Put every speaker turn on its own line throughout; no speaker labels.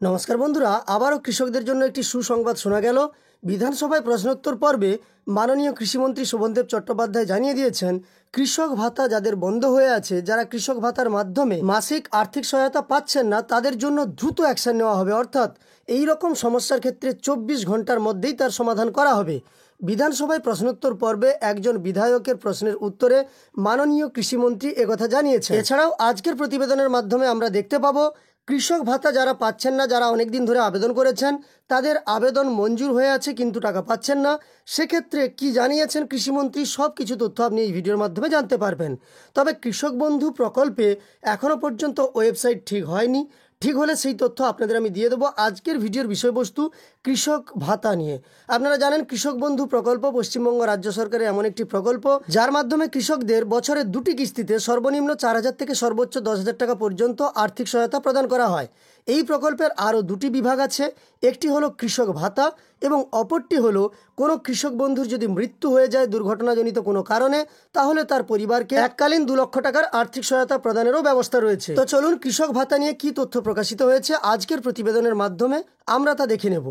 নমস্কার বন্ধুরা, আবারও কৃষকদের জন্য একটি সুসংবাদ শোনা গেল। বিধানসভায় প্রশ্নোত্তর পর্বে মাননীয় কৃষিমন্ত্রী শোভনদেব চট্টোপাধ্যায় জানিয়ে দিয়েছেন, কৃষক ভাতা যাদের বন্ধ হয়ে আছে, যারা কৃষক ভাতার মাধ্যমে মাসিক আর্থিক সহায়তা পাচ্ছেন না, তাদের জন্য দ্রুত অ্যাকশন নেওয়া হবে। অর্থাৎ এই রকম সমস্যার ক্ষেত্রে 24 ঘন্টার মধ্যেই তার সমাধান করা হবে। বিধানসভায় প্রশ্নোত্তর পর্বে একজন বিধায়কের প্রশ্নের উত্তরে মাননীয় কৃষিমন্ত্রী একথা জানিয়েছেন। এছাড়াও আজকের প্রতিবেদনের মাধ্যমে আমরা দেখতে পাবো, কৃষক ভাতা যারা পাচ্ছেন না, যারা অনেক দিন ধরে আবেদন করেছেন, তাদের আবেদন মঞ্জুর হয়ে আছে কিন্তু টাকা পাচ্ছেন না। সেক্ষেত্রে কি জানিয়েছেন কৃষিমন্ত্রী, সব কিছু তথ্য আপনি এই ভিডিওর মাধ্যমে জানতে পারবেন। তবে কৃষক বন্ধু প্রকল্পে এখনও পর্যন্ত ওয়েবসাইট ঠিক হয়নি। ঠিক হলে সেই তথ্য আপনাদের আমি দিয়ে দেবো। আজকের ভিডিওর বিষয়বস্তু কৃষক ভাতা নিয়ে। আপনারা জানেন, কৃষক বন্ধু প্রকল্প পশ্চিমবঙ্গ রাজ্য সরকারের এমন একটি প্রকল্প, যার মাধ্যমে কৃষকদের বছরের 2টি কিস্তিতে সর্বনিম্ন 4,000 থেকে সর্বোচ্চ 10,000 টাকা পর্যন্ত আর্থিক সহায়তা প্রদান করা হয়। এই প্রকল্পের আরও 2টি বিভাগ আছে। একটি হলো কৃষক ভাতা এবং অপরটি হলো কোনো কৃষক বন্ধুর যদি মৃত্যু হয়ে যায় দুর্ঘটনাজনিত কোনো কারণে, তাহলে তার পরিবারকে এককালীন 2 লক্ষ টাকার আর্থিক সহায়তা প্রদানেরও ব্যবস্থা রয়েছে। তো চলুন, কৃষক ভাতা নিয়ে কি তথ্য প্রকাশিত হয়েছে আজকের প্রতিবেদনের মাধ্যমে আমরা তা দেখে নেব।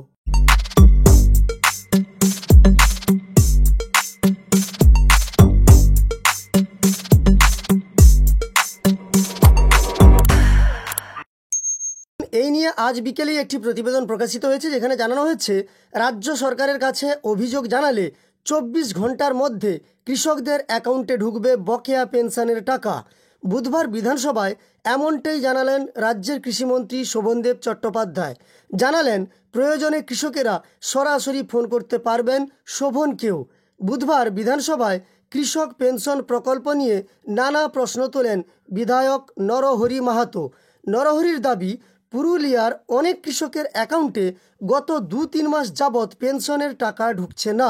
এই নিয়ে আজ বিকেলেই একটি প্রতিবেদন প্রকাশিত হয়েছে, যেখানে জানানো হয়েছে, রাজ্য সরকারের কাছে অভিযোগ জানালে 24 ঘন্টার মধ্যে কৃষকদের অ্যাকাউন্টে ঢুকবে বকেয়া পেনশনের টাকা। বুধবার বিধানসভায় এমনটাই জানালেন রাজ্যের কৃষিমন্ত্রী শোভনদেব চট্টোপাধ্যায়। জানালেন, প্রয়োজনে কৃষকেরা সরাসরি ফোন করতে পারবেন শোভনকেও। বুধবার বিধানসভায় কৃষক পেনশন প্রকল্প নিয়ে নানা প্রশ্ন তোলেন বিধায়ক নরহরি মাহাতো। নরহরির দাবি, পুরুলিয়ার অনেক কৃষকের অ্যাকাউন্টে গত 2-3 মাস যাবৎ পেনশনের টাকা ঢুকছে না।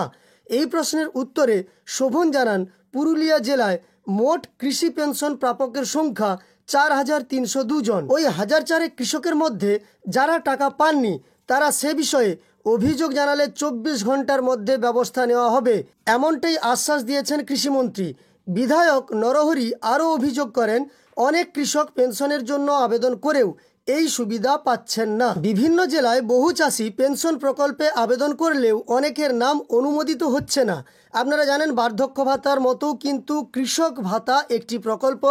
এই প্রশ্নের উত্তরে শোভন জানান, পুরুলিয়া জেলায় মোট কৃষি পেনশন প্রাপকের সংখ্যা 4,302 জন। ওই 1,004 কৃষকের মধ্যে যারা টাকা পাননি, তারা সে বিষয়ে অভিযোগ জানালে 24 ঘন্টার মধ্যে ব্যবস্থা নেওয়া হবে, এমনটাই আশ্বাস দিয়েছেন কৃষিমন্ত্রী। বিধায়ক নরহরি আরও অভিযোগ করেন, অনেক কৃষক পেনশনের জন্য আবেদন করেও এই সুবিধা পাচ্ছেন না। বিভিন্ন জেলায় বহু চাষি পেনশন প্রকল্পে আবেদন করলেও অনেকের নাম অনুমোদিত হচ্ছে না। আপনারা জানেন, বার্ধক্য ভাতার মতো কিন্তু কৃষক ভাতা একটি প্রকল্প,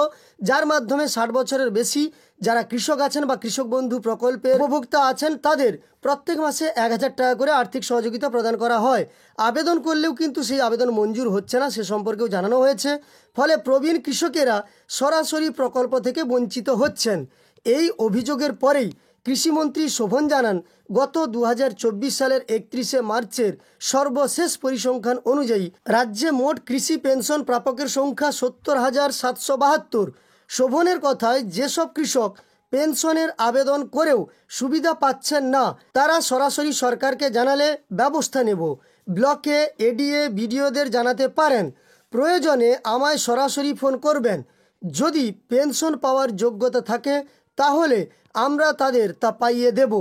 যার মাধ্যমে 60 বছরের বেশি যারা কৃষক আছেন বা কৃষক বন্ধু প্রকল্পের উপভোক্তা আছেন, তাদের প্রত্যেক মাসে 1,000 টাকা করে আর্থিক সহযোগিতা প্রদান করা হয়। আবেদন করলেও কিন্তু সেই আবেদন মঞ্জুর হচ্ছে না, সে সম্পর্কেও জানানো হয়েছে। ফলে প্রবীণ কৃষকেরা সরাসরি প্রকল্প থেকে বঞ্চিত হচ্ছেন। এই অভিযোগের পরেই কৃষিমন্ত্রী শোভন জানান, গত 2024 সালের 31শে মার্চের সর্বশেষ পরিসংখ্যান অনুযায়ী রাজ্যে মোট কৃষি পেনশন প্রাপকের সংখ্যা 70,772। শোভনের কথায়, যেসব কৃষক পেনশনের আবেদন করেও সুবিধা পাচ্ছেন না, তারা সরাসরি সরকারকে জানালে ব্যবস্থা নেব। ব্লকে এডিএ বিডিওদের জানাতে পারেন, প্রয়োজনে আমায় সরাসরি ফোন করবেন। যদি পেনশন পাওয়ার যোগ্যতা থাকে তাহলে আমরা তাদের তা পাইয়ে দেব।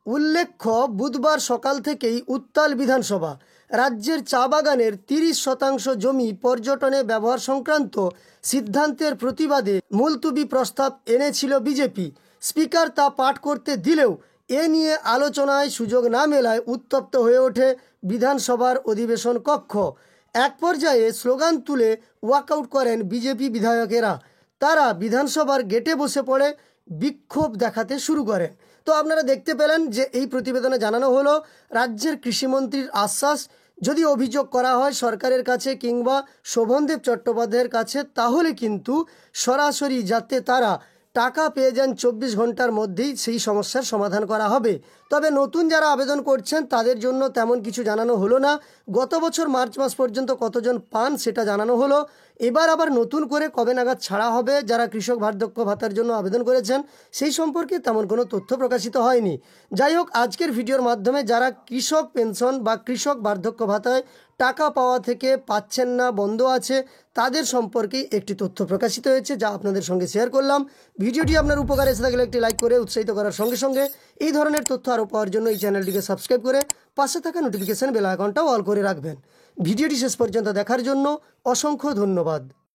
উল্লেখ্য, বুধবার সকাল থেকেই উত্তাল বিধানসভা। রাজ্যের চা বাগানের 30% জমি পর্যটনে ব্যবহার সংক্রান্ত সিদ্ধান্তের প্রতিবাদে মুলতুবি প্রস্তাব এনেছিল বিজেপি। স্পিকার তা পাঠ করতে দিলেও এ নিয়ে আলোচনায় সুযোগ না মেলায় উত্তপ্ত হয়ে ওঠে বিধানসভার অধিবেশন কক্ষ। এক পর্যায়ে স্লোগান তুলে ওয়াকআউট করেন বিজেপি বিধায়কেরা। তারা বিধানসভার গেটে বসে পড়ে বিক্ষোভ দেখাতে শুরু করেন। তো আপনারা দেখতে পেলেন যে এই প্রতিবেদনে জানানো হলো, রাজ্যের কৃষিমন্ত্রীর আশ্বাস, যদি অভিযোগ করা হয় সরকারের কাছে কিংবা শোভনদেব চট্টোপাধ্যায়ের কাছে, তাহলে কিন্তু সরাসরি যাতে তারা টাকা পেয়ে যান 24 ঘন্টার মধ্যেই সেই সমস্যার সমাধান করা হবে। তবে নতুন যারা আবেদন করছেন তাদের জন্য তেমন কিছু জানানো হলো না। গত বছর মার্চ মাস পর্যন্ত কতজন পান সেটা জানানো হলো। এবার আবার নতুন করে কবে নাগাদ ছাড়া হবে যারা কৃষক বার্ধক্য ভাতার জন্য আবেদন করেছেন, সেই সম্পর্কে তেমন কোনো তথ্য প্রকাশিত হয়নি। যাই হোক, আজকের ভিডিওর মাধ্যমে যারা কৃষক পেনশন বা কৃষক বার্ধক্য ভাতায় টাকা পাওয়া থেকে পাচ্ছেন না, বন্ধ আছে, তাদের সম্পর্কে একটি তথ্য প্রকাশিত হয়েছে, যা আপনাদের সঙ্গে শেয়ার করলাম। ভিডিওটি আপনার উপকারে এসে থাকলে একটি লাইক করে উৎসাহিত করার সঙ্গে সঙ্গে এই ধরনের তথ্য আরও পাওয়ার জন্য এই চ্যানেলটিকে সাবস্ক্রাইব করে পাশে থাকা নোটিফিকেশন বেল আইকনটাও অল করে রাখবেন। ভিডিওটি শেষ পর্যন্ত দেখার জন্য অসংখ্য ধন্যবাদ।